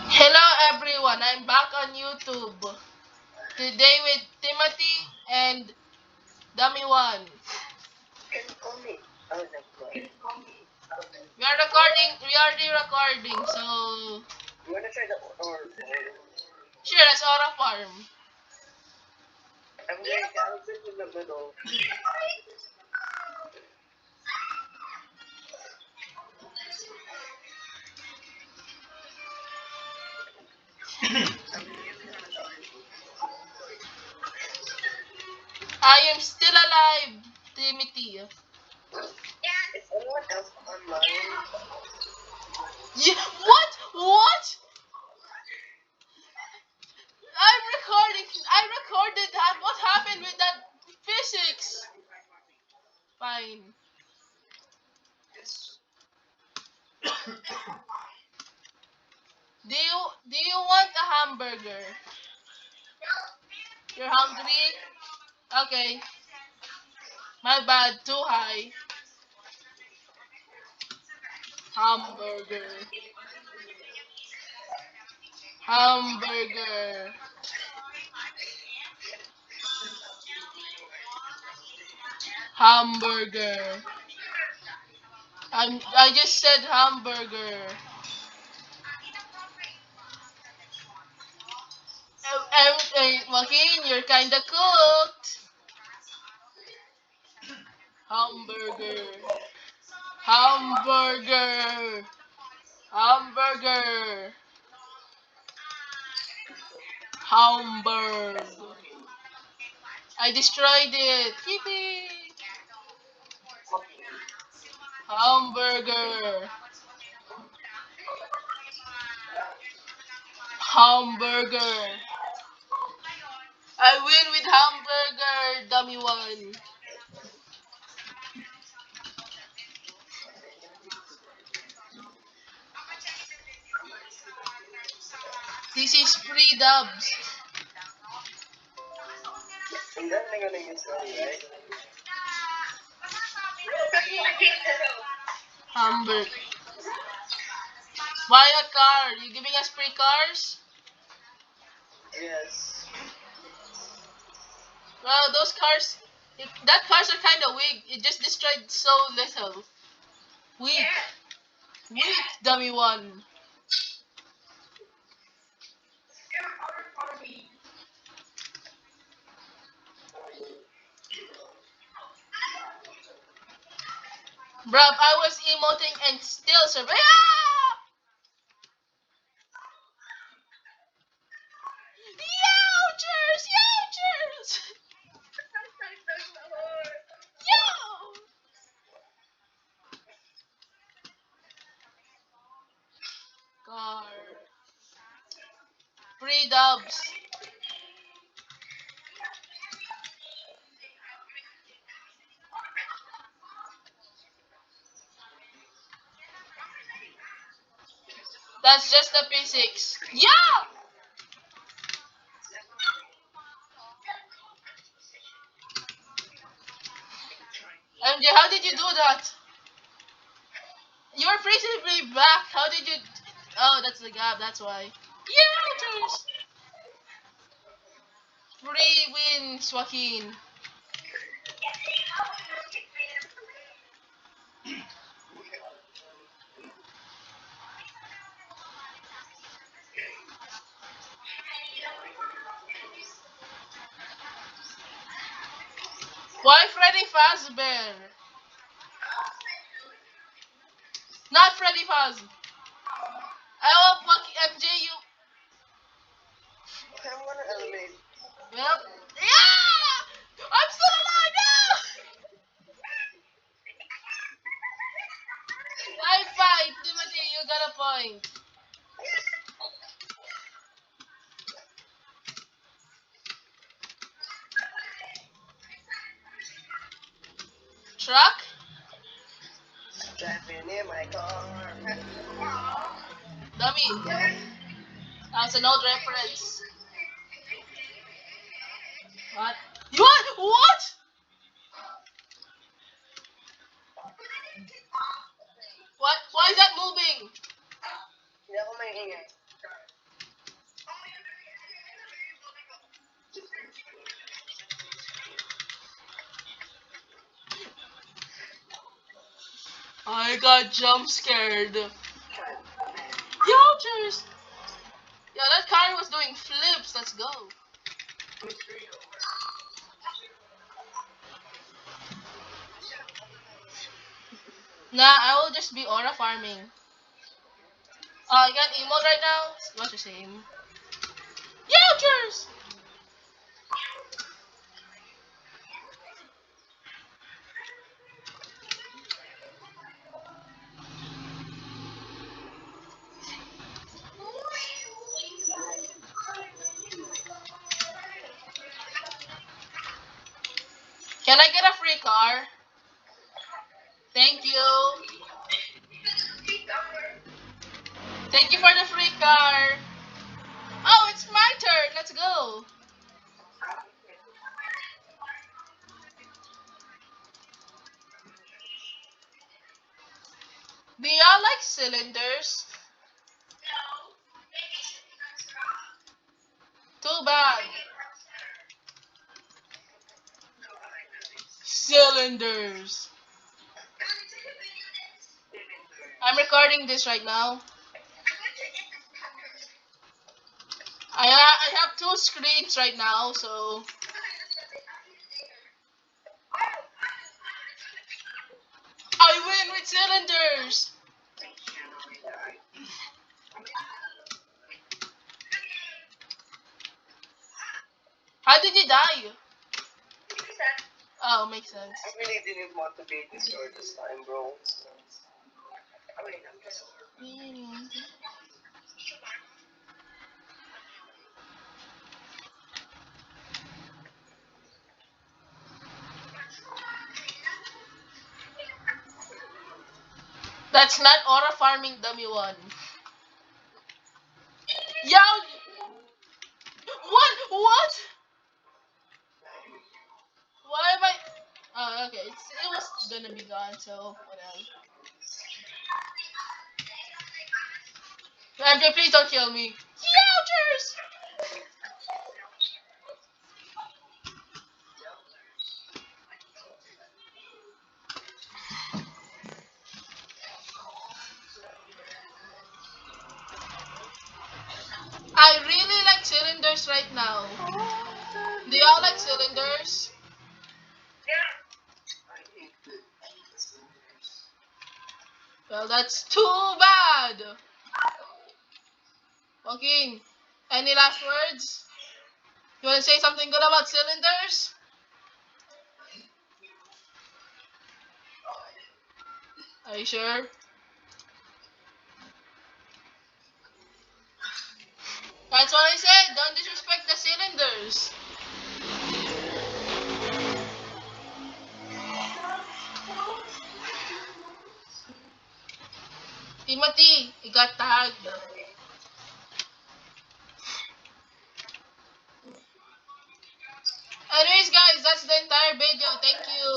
Hello everyone, I'm back on YouTube. Today with Timothy and Dummy One. We are re-recording, so sure, let's Aura Farm. I am still alive, Timothy. Yeah, what? What? I recorded that. What happened with that physics? Fine. Do you want a hamburger? You're hungry? Okay. My bad, too high. Hamburger. Hamburger. Hamburger. I just said hamburger. Joaquin, you're kinda cooked. Hamburger. Hamburger. Hamburger. Hamburger. I destroyed it. Yippee! Hamburger. Hamburger. I win with hamburger, dummy one. This is free dubs. Hamburger. Buy a car. You giving us free cars? Well, those cars, that cars are kind of weak. It just destroyed so little. Weak. Weak, dummy one. Bruv, I was emoting and still survive. Ah! Youchers! Youchers! Yo! Car. Free dubs. That's just the physics. Yeah! MJ, how did you do that? You were freezing back. How did you? Oh, that's the gap. That's why. Youchers! Free wins, Joaquin. Why Freddy Fazbear? Not Freddy Faz. I love MJ. You. Well, yeah! I'm still alive now! I fight, Timothy. You got a point. Truck? Dummy. That's an old reference. What? What? What? What? Why is that moving? I got jump scared. Youters! Yeah, that car was doing flips. Let's go. Nah, I will just be aura farming. I got emote right now. What's the same? Youters! Can I get a free car? Thank you. Thank you for the free car. Oh, it's my turn. Let's go. Do y'all like cylinders? Too bad. Cylinders. I'm recording this right now. I have two screens right now, so I win with cylinders. How did you die? Oh, makes sense. I really didn't motivate this or this time, bro. That's not aura farming, dummy one. Yo! What? What? Why am I? Oh, okay. It was gonna be gone, so whatever. MJ, please don't kill me. Youters! I really like cylinders right now. Do y'all like cylinders? Well, that's too bad. Okay. Any last words? You wanna say something good about cylinders? Are you sure? That's what I said. Don't disrespect the cylinders. Timothy, you got tagged. Anyways, guys, that's the entire video. Thank you.